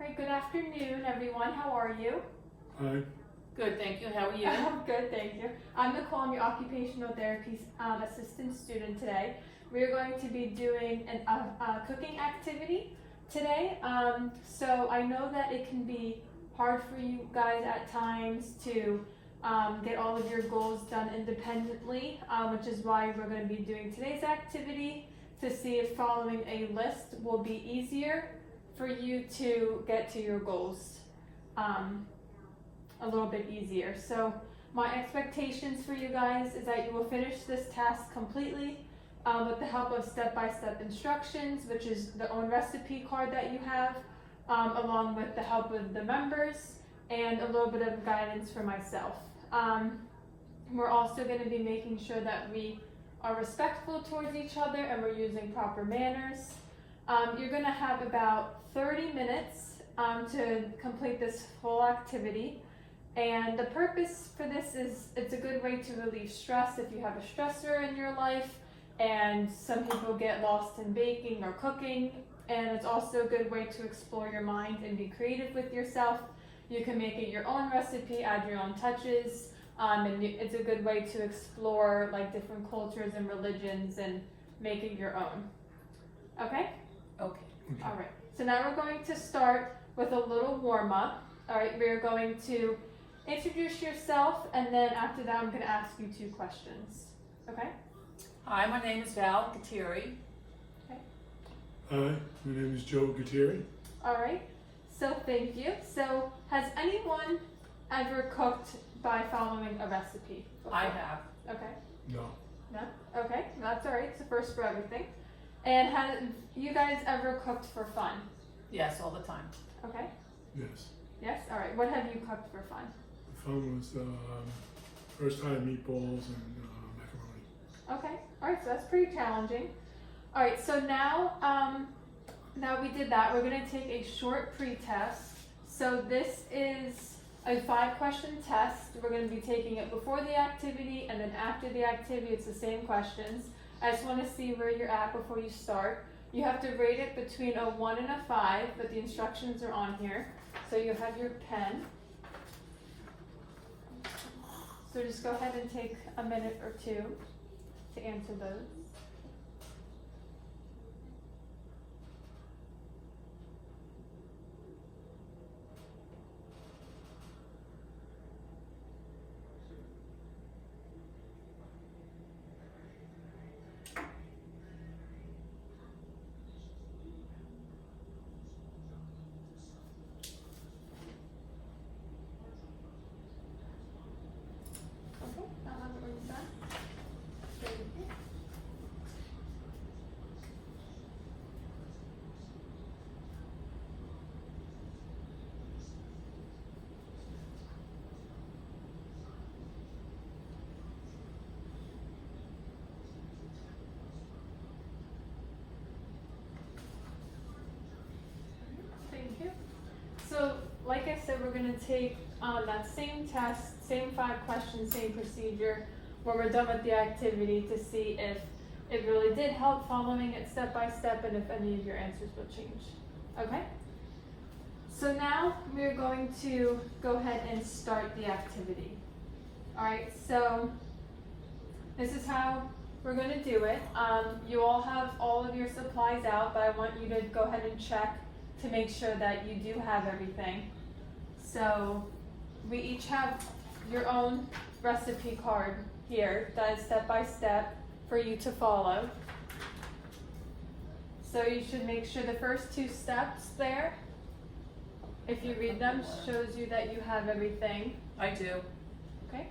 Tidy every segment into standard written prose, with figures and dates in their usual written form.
right, good afternoon, everyone. How are you? Hi. Good, thank you. How are you? I'm good, thank you. I'm Nicole. I'm your occupational therapy assistant student today. We're going to be doing a cooking activity today. So I know that it can be hard for you guys at times to get all of your goals done independently, which is why we're going to be doing today's activity to see if following a list will be easier for you to get to your goals a little bit easier. So my expectations for you guys is that you will finish this task completely with the help of step-by-step instructions, which is the own recipe card that you have, along with the help of the members and a little bit of guidance for myself. We're also going to be making sure that we are respectful towards each other and we're using proper manners. You're going to have about 30 minutes to complete this full activity. And the purpose for this is it's a good way to relieve stress if you have a stressor in your life, and some people get lost in baking or cooking, and it's also a good way to explore your mind and be creative with yourself. You can make it your own recipe, add your own touches, and it's a good way to explore like different cultures and religions and make it your own. Okay? Okay. All right. So now we're going to start with a little warm up. All right, we're going to introduce yourself, and then after that I'm going to ask you 2 questions. Okay? Hi, my name is Val Gattieri. Hi. My name is Joe Gattieri. All right. So thank you. So has anyone ever cooked by following a recipe before? I have. Okay. No. No? Okay. That's all right. It's the first for everything. And have you guys ever cooked for fun? Yes, all the time. Okay. Yes. Yes? All right. What have you cooked for fun? The fun was first time meatballs and macaroni. Okay, all right, so that's pretty challenging. All right, so now we did that, we're gonna take a short pre-test. So this is a 5-question test. We're gonna be taking it before the activity, and then after the activity, it's the same questions. I just wanna see where you're at before you start. You have to rate it between a 1 and a 5, but the instructions are on here. So you have your pen. So just go ahead and take a minute or 2 to answer those. Okay, I'll have it when you're done. Thank you. Thank you. So, like I said, we're going to take that same test, same 5 questions, same procedure when we're done with the activity to see if it really did help following it step by step and if any of your answers will change. Okay? So now we're going to go ahead and start the activity. Alright, so this is how we're going to do it. You all have all of your supplies out, but I want you to go ahead and check to make sure that you do have everything. So we each have your own recipe card here that is step by step for you to follow. So you should make sure the first 2 steps there, if you read them, shows you that you have everything. I do. Okay?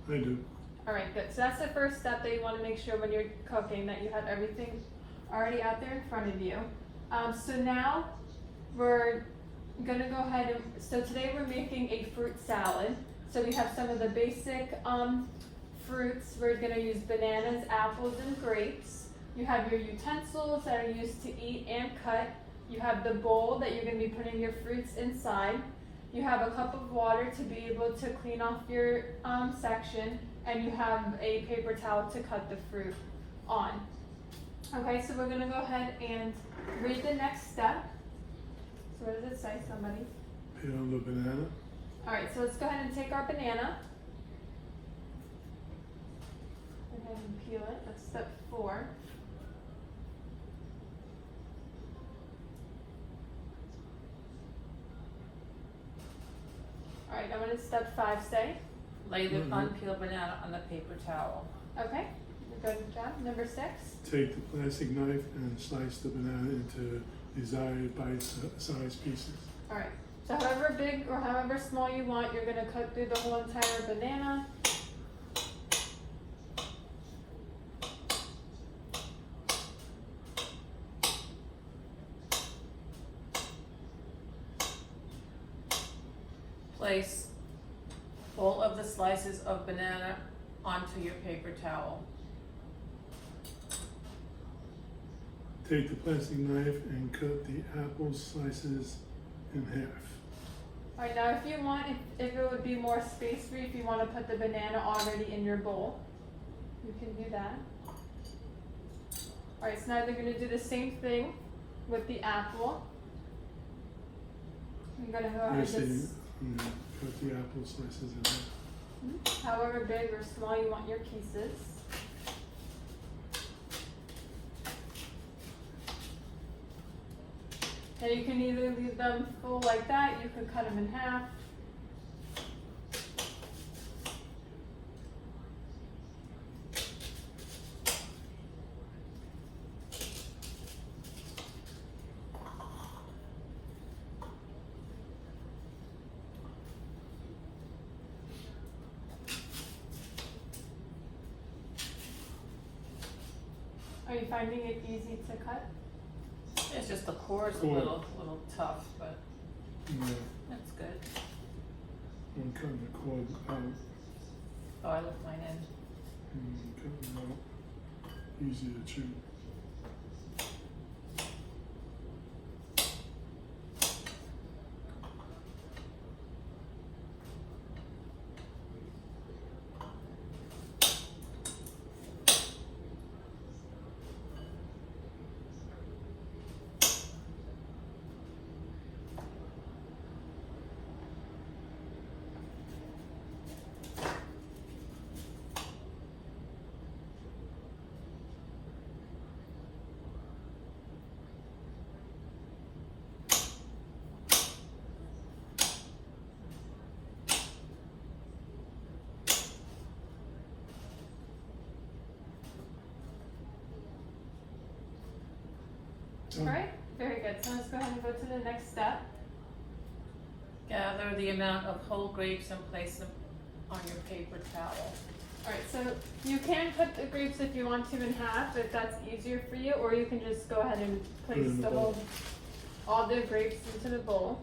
I do. Alright, good. So that's the first step that you want to make sure when you're cooking, that you have everything already out there in front of you. So now we're gonna go ahead and, so today we're making a fruit salad. So we have some of the basic fruits. We're gonna use bananas, apples, and grapes. You have your utensils that are used to eat and cut. You have the bowl that you're gonna be putting your fruits inside. You have a cup of water to be able to clean off your section, and you have a paper towel to cut the fruit on. Okay, so we're gonna go ahead and read the next step. So what does it say, somebody? Peel the banana. Alright, so let's go ahead and take our banana. Go ahead and peel it. That's step 4. Alright, now what does step 5 say? Lay the Mhm. unpeeled banana on the paper towel. Okay, good job. Number 6. Take the plastic knife and slice the banana into desired bite-sized pieces. Alright, so however big or however small you want, you're gonna cut through the whole entire banana. Place all of the slices of banana onto your paper towel. Take the plastic knife and cut the apple slices in half. Alright, now if you want, if it would be more space for you, if you want to put the banana already in your bowl, you can do that. Alright, so now they're going to do the same thing with the apple. I'm going to go ahead and just, Cut the apple slices in half. however big or small you want your pieces. And you can either leave them full like that, you could cut them in half. Are you finding it easy to cut? It's just the core is a Core. little tough, but Yeah, that's good. I'm cutting the cord out. Oh, I left mine in. Cutting them out. Easy to chew. Done. Alright, very good. So let's go ahead and go to the next step. Gather the amount of whole grapes and place them on your paper towel. Alright, so you can cut the grapes if you want to in half, if that's easier for you, or you can just go ahead and Put place it in the the bowl. whole, all the grapes into the bowl.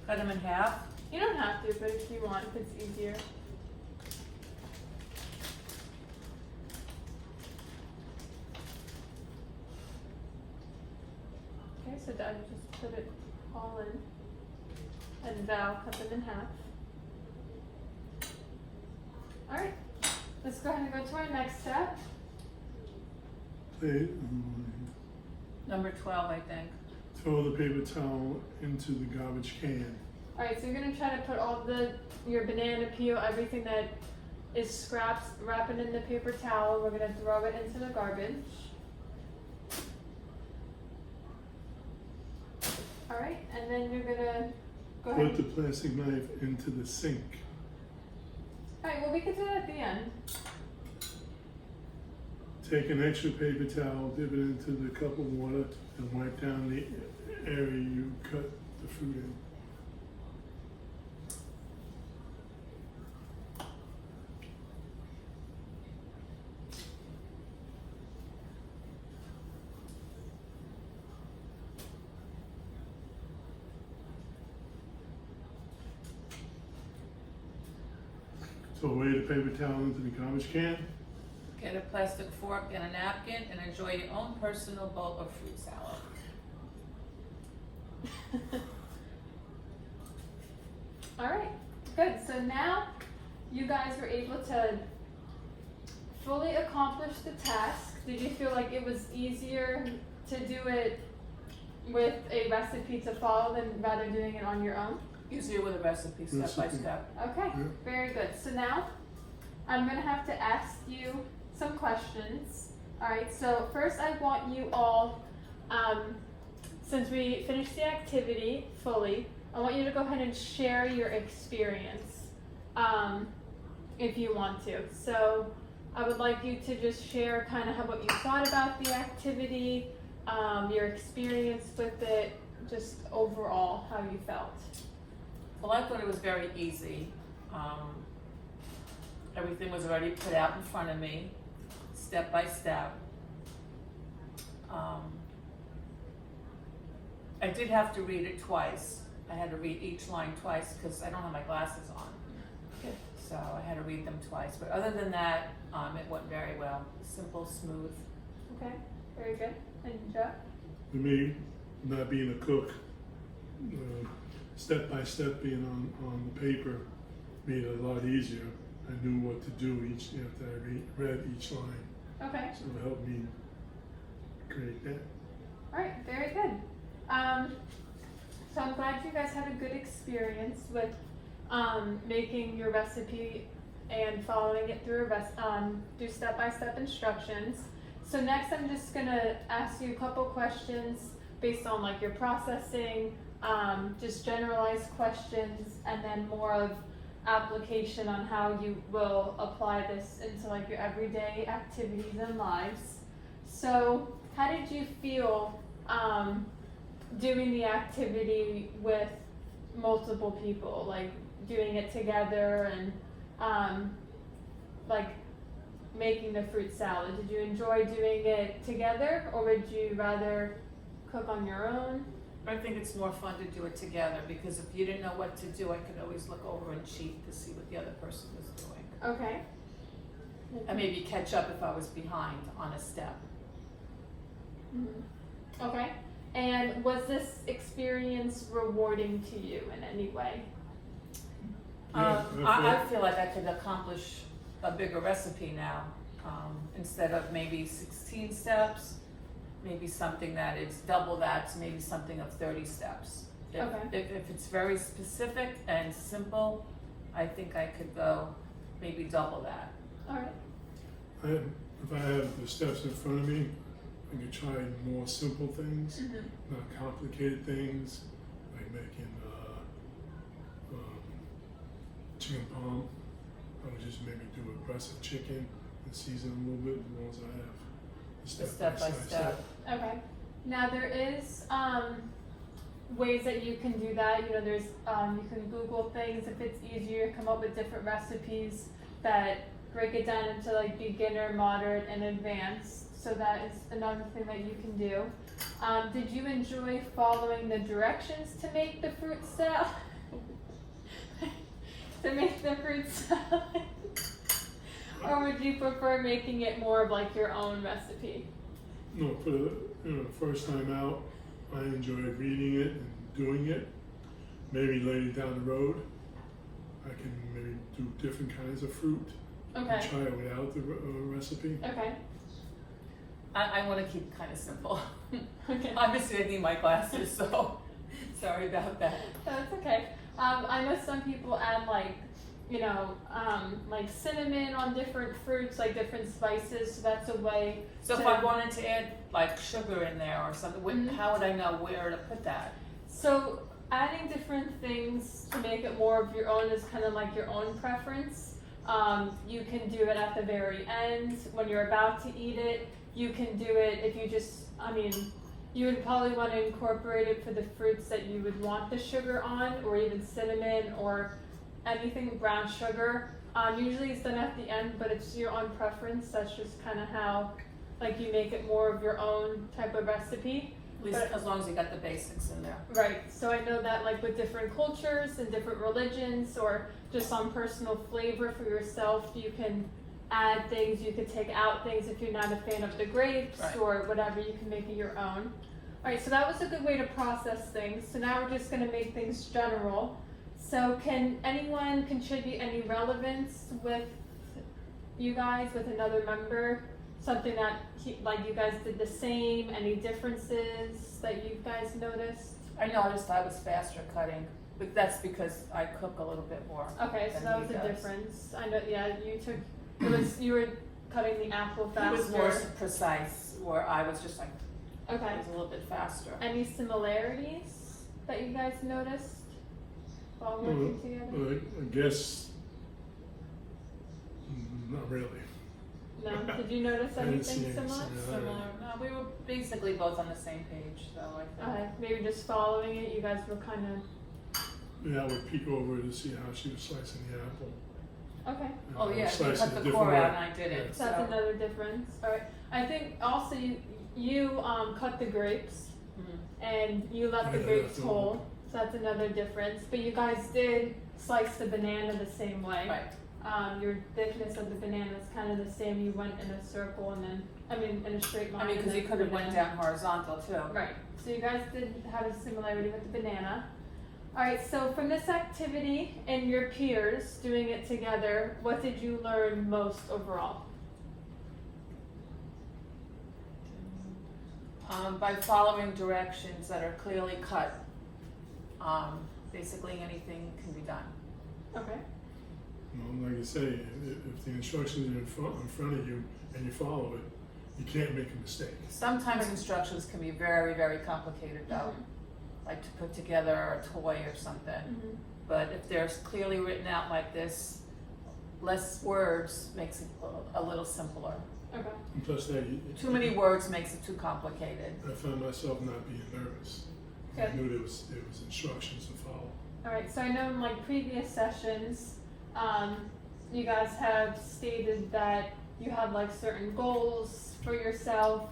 Cut them in half. You don't have to, but if you want, if it's easier. Okay, so Dad just put it all in, and Val cut them in half. Alright, let's go ahead and go to our next step. Number 12, I think. Throw the paper towel into the garbage can. Alright, so you're gonna try to put all your banana peel, everything that is scraps, wrap it in the paper towel. We're gonna throw it into the garbage. Alright, and then you're gonna go Put ahead. the plastic knife into the sink. Alright, well we can do that at the end. Take an extra paper towel, dip it into the cup of water, and wipe down the area you cut the fruit in. So lay the paper towel into the garbage can. Get a plastic fork and a napkin and enjoy your own personal bowl of fruit salad. Alright, good. So now you guys were able to fully accomplish the task? Did you feel like it was easier to do it with a recipe to follow than rather doing it on your own? Easier with a recipe, step by step. Okay, Yeah. very good. So now I'm gonna have to ask you some questions. Alright, so first I want you all, since we finished the activity fully, I want you to go ahead and share your experience, if you want to. So I would like you to just share kind of what you thought about the activity, your experience with it, just overall how you felt. Well, I thought it was very easy. Everything was already put out in front of me, step by step. I did have to read it twice. I had to read each line twice because I don't have my glasses on. Good. So I had to read them twice. But other than that, it went very well. Simple, smooth. Okay, very good. And Joe? For me, not being a cook, step by step being on the paper made it a lot easier. I knew what to do after I read each line, Okay, so it helped me create that. alright, very good. So I'm glad you guys had a good experience with making your recipe and following it through through step-by-step instructions. So next I'm just gonna ask you a couple questions based on like your processing, just generalized questions, and then more of application on how you will apply this into like your everyday activities and lives. So how did you feel doing the activity with multiple people, like doing it together and like making the fruit salad? Did you enjoy doing it together, or would you rather cook on your own? I think it's more fun to do it together because if you didn't know what to do, I could always look over and cheat to see what the other person was doing. Okay. And maybe catch up if I was behind on a step. Mhm. Okay. And was this experience rewarding to you in any way? Yeah, I feel like I could accomplish a bigger recipe now. Instead of maybe 16 steps, maybe something that is double that, so maybe something of 30 steps. If it's very specific and simple, I think I could go maybe double that. Alright. If I have the steps in front of me, I could try more simple things, Mhm. not complicated things, like making chicken palm. I would just maybe do a breast of chicken and season a little bit as long as I have the Step by step. Okay. Now there is ways that you can do that. You know, there's you can Google things if it's easier, come up with different recipes that break it down into like beginner, moderate, and advanced. So that is another thing that you can do. Did you enjoy following the directions to make the fruit salad? To make the fruit salad? Or would you prefer making it more of like your own recipe? No, for the first time out, I enjoyed reading it and doing it. Maybe later down the road, I can maybe do different kinds of fruit and Okay. try it without the recipe. Okay. I want to keep it kind of simple. Okay. Obviously, I need my glasses, so sorry about that. That's okay. I know some people add like, you know, like cinnamon on different fruits, like different spices. So that's a way. So if I wanted to add like sugar in there or something, Mhm. how would I know where to put that? So adding different things to make it more of your own is kind of like your own preference. You can do it at the very end when you're about to eat it. You can do it if you just, I mean, you would probably want to incorporate it for the fruits that you would want the sugar on, or even cinnamon or anything brown sugar. Usually it's done at the end, but it's your own preference. That's just kind of how, like, you make it more of your own type of recipe. At least But- as long as you got the basics in there. Right, so I know that like with different cultures and different religions, or just on personal flavor for yourself, you can add things, you could take out things if you're not a fan of the grapes. Right. Or whatever, you can make it your own. Alright, so that was a good way to process things. So now we're just gonna make things general. So can anyone contribute any relevance with you guys with another member? Something that like you guys did the same? Any differences that you guys noticed? I noticed I was faster cutting, but that's because I cook a little bit more. Okay, so than that he was a does. difference. I know. Yeah, you were cutting the apple He faster. was more precise, where I was just like, Okay. I was a little bit faster. Any similarities that you guys noticed while working together? I guess not really. No. Did you notice I didn't see anything any similar? Similar. No, we were basically both on the same page, so I think. Maybe just following it. You guys were kind Yeah, I would peek over to see how she was slicing the apple. of okay. And Oh I yeah, was he slicing cut it the different core way. out and I didn't. So that's another difference. All right. I think also you cut the grapes Mhm. and you left the Yeah, grapes that's whole. So that's another difference. But you guys did slice the banana the same way. Right. Your thickness of the banana is kind of the same. You went in a circle and then, in a straight line. I mean, and because he then could have went banana. down horizontal too. Right. So you guys did have a similarity with the banana. All right. So from this activity and your peers doing it together, what did you learn most overall? By following directions that are clearly cut, basically anything can be done. Okay. Well, like I say, if the instructions are in front of you and you follow it, you can't make a mistake. Sometimes instructions can be very, very complicated though, like to put together a toy or something. Mm-hmm. But if they're clearly written out like this, less words makes it a little simpler. Okay. And plus that, Too many words makes it too complicated. I found myself not being nervous. I Good. knew there was instructions to follow. All right. So I know in like previous sessions, you guys have stated that you have like certain goals for yourself,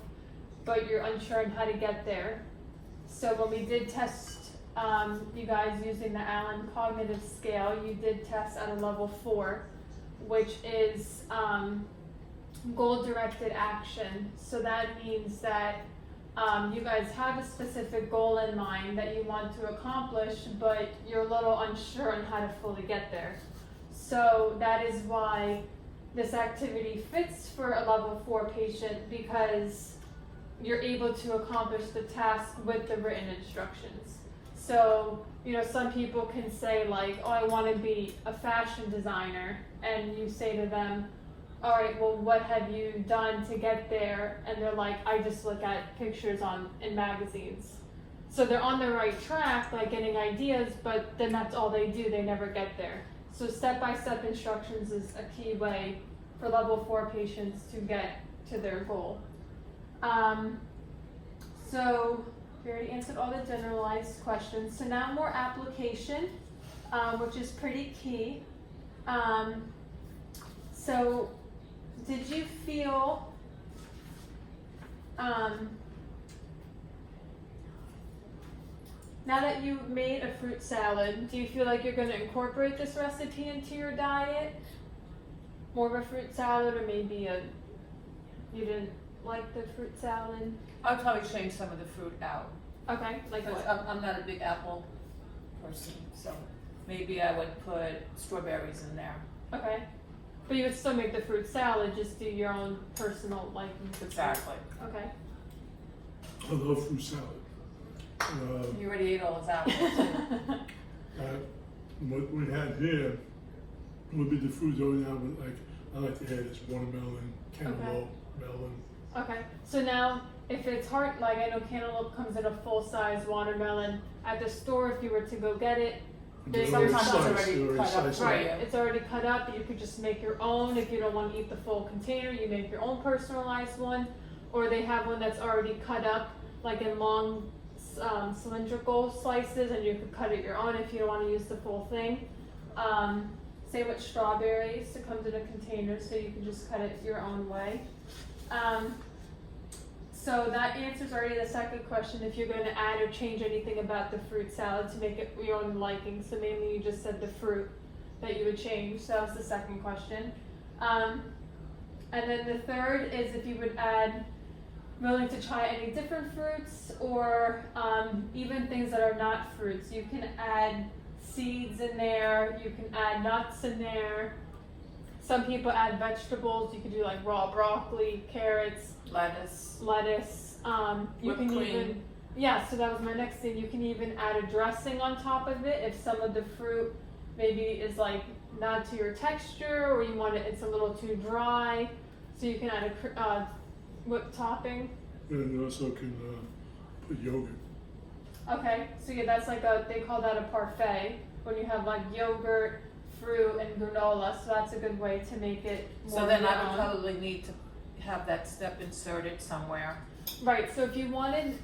but you're unsure on how to get there. So when we did test you guys using the Allen Cognitive Scale, you did test at a level 4, which is goal-directed action. So that means that you guys have a specific goal in mind that you want to accomplish, but you're a little unsure on how to fully get there. So that is why this activity fits for a level 4 patient, because you're able to accomplish the task with the written instructions. So, some people can say like, oh, I want to be a fashion designer, and you say to them, all right, well, what have you done to get there? And they're like, I just look at pictures in magazines. So they're on the right track, like getting ideas, but then that's all they do. They never get there. So step-by-step instructions is a key way for level 4 patients to get to their goal. So we already answered all the generalized questions. So now more application, which is pretty key. So did you feel now that you made a fruit salad, do you feel like you're going to incorporate this recipe into your diet? More of a fruit salad, or maybe you didn't like the fruit salad? I'll probably change some of the fruit out. Okay, like Because what? I'm not a big apple person, so maybe I would put strawberries in there. Okay. But you would still make the fruit salad, just do your own personal liking. Exactly. Okay. I love fruit salad. You already ate all those apples. What we had here would be the fruits over now, but I like to add is watermelon, cantaloupe, melon. Okay. So now, if it's hard, like I know cantaloupe comes in a full-size watermelon. At the store, if you were to go get it, They're Sometimes it's sliced, already they're cut up, sliced right. it's already cut up. You could just make your own. If you don't want to eat the full container, you make your own personalized one. Or they have one that's already cut up, like in long cylindrical slices, and you could cut it your own if you don't want to use the full thing. Same with strawberries. It comes in a container, so you can just cut it your own way. So that answers already the second question, if you're going to add or change anything about the fruit salad to make it your own liking. So mainly you just said the fruit that you would change. So that was the second question. And then the third is if you would add, willing to try any different fruits, or even things that are not fruits. You can add seeds in there, you can add nuts in there. Some people add vegetables. You could do like raw broccoli, carrots, lettuce, you whipped can cream. even, yeah, so that was my next thing. You can even add a dressing on top of it if some of the fruit maybe is like not to your texture, or you want it's a little too dry. So you can add a whipped topping. And you also can put yogurt. Okay, so yeah, that's like they call that a parfait, when you have like yogurt, fruit, and granola, so that's a good way to make it more So then your I would own. probably need to have that step inserted somewhere. Right, so if you wanted,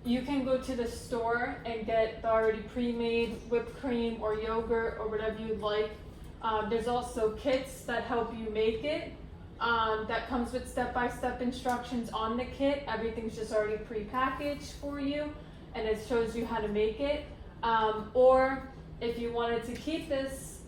you can go to the store and get the already pre-made whipped cream or yogurt or whatever you'd like. There's also kits that help you make it. That comes with step-by-step instructions on the kit. Everything's just already pre-packaged for you, and it shows you how to make it. Or if you wanted to keep this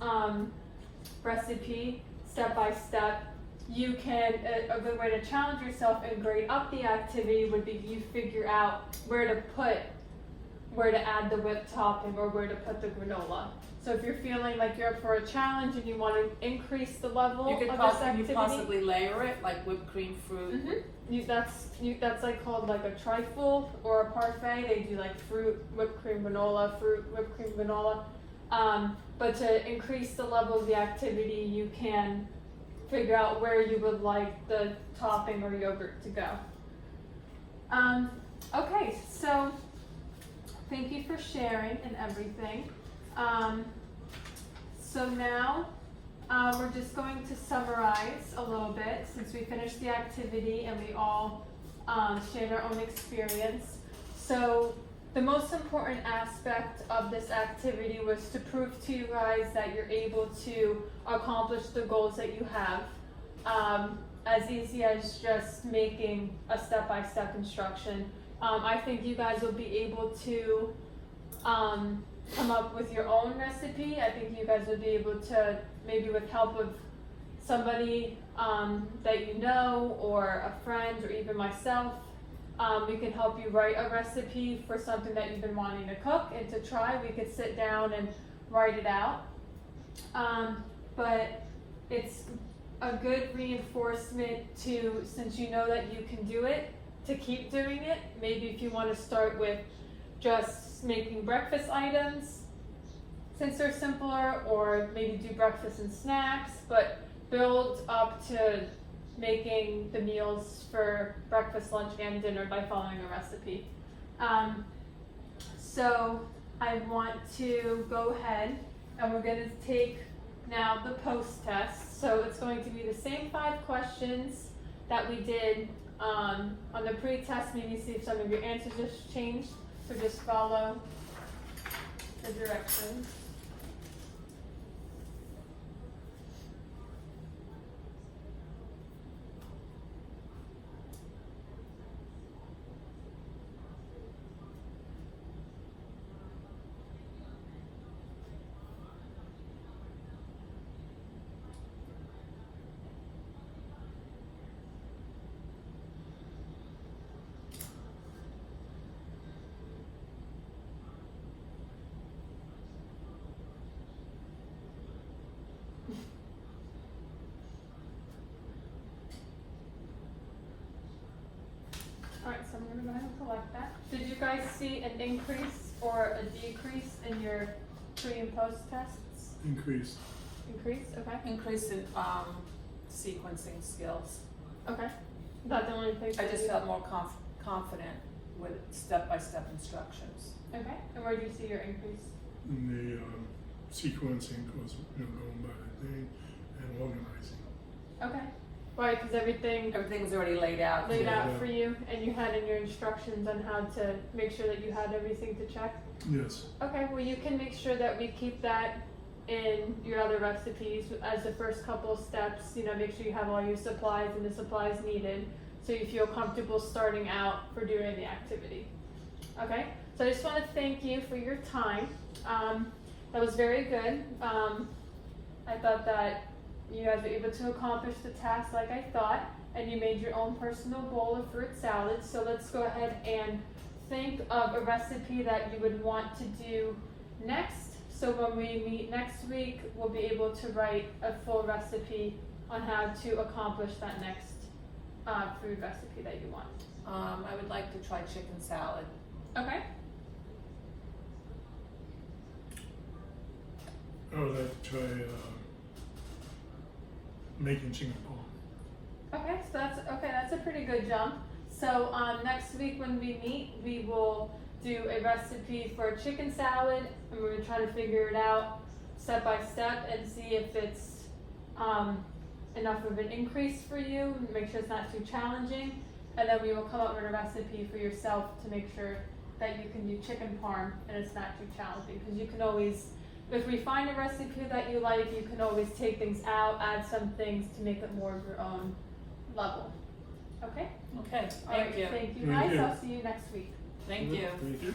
recipe step-by-step, you can, a good way to challenge yourself and grade up the activity would be you figure out where to add the whipped topping or where to put the granola. So if you're feeling like you're up for a challenge and you want to increase the level You could of this you activity, possibly layer it, like whipped cream, fruit. that's like called like a trifle or a parfait. They do like fruit, whipped cream, granola, fruit, whipped cream, granola. But to increase the level of the activity, you can figure out where you would like the topping or yogurt to go. Okay, so thank you for sharing and everything. So now we're just going to summarize a little bit since we finished the activity and we all shared our own experience. So the most important aspect of this activity was to prove to you guys that you're able to accomplish the goals that you have, as easy as just making a step-by-step instruction. I think you guys will be able to come up with your own recipe. I think you guys will be able to, maybe with help of somebody that you know, or a friend, or even myself, we can help you write a recipe for something that you've been wanting to cook and to try. We could sit down and write it out. But it's a good reinforcement to, since you know that you can do it, to keep doing it. Maybe if you want to start with just making breakfast items, since they're simpler, or maybe do breakfast and snacks, but build up to making the meals for breakfast, lunch, and dinner by following a recipe. So I want to go ahead and we're going to take now the post test. So it's going to be the same 5 questions that we did on the pre-test. Maybe see if some of your answers have changed. So just follow the directions. Alright, so I'm going to go ahead and collect that. Did you guys see an increase or a decrease in your pre and post tests? Increase. Increase, okay. Increase in sequencing skills. Okay. Is that the only place? I that just you- felt more confident with step-by-step instructions. Okay. And where do you see your increase? In the sequencing, goes, going by the thing and organizing. Okay. Right, because everything Everything's already laid out. laid Yeah. out for you, and you had in your instructions on how to make sure that you had everything to check. Yes. Okay, well you can make sure that we keep that in your other recipes as the first couple of steps. Make sure you have all your supplies and the supplies needed, so you feel comfortable starting out for doing the activity. Okay, so I just want to thank you for your time. That was very good. I thought that you guys were able to accomplish the task like I thought, and you made your own personal bowl of fruit salad. So let's go ahead and think of a recipe that you would want to do next. So when we meet next week, we'll be able to write a full recipe on how to accomplish that next food recipe that you want. I would like to try chicken salad. Okay. I would like to try making chicken parm. Okay, so that's a pretty good jump. So next week when we meet, we will do a recipe for chicken salad, and we're gonna try to figure it out step by step and see if it's enough of an increase for you, and make sure it's not too challenging, and then we will come up with a recipe for yourself to make sure that you can do chicken parm and it's not too challenging, because you can always, if we find a recipe that you like, you can always take things out, add some things to make it more of your own level. Okay? Okay, All right, thank you. Thank you Thank guys. you. I'll see you next week. Thank you. Thank you.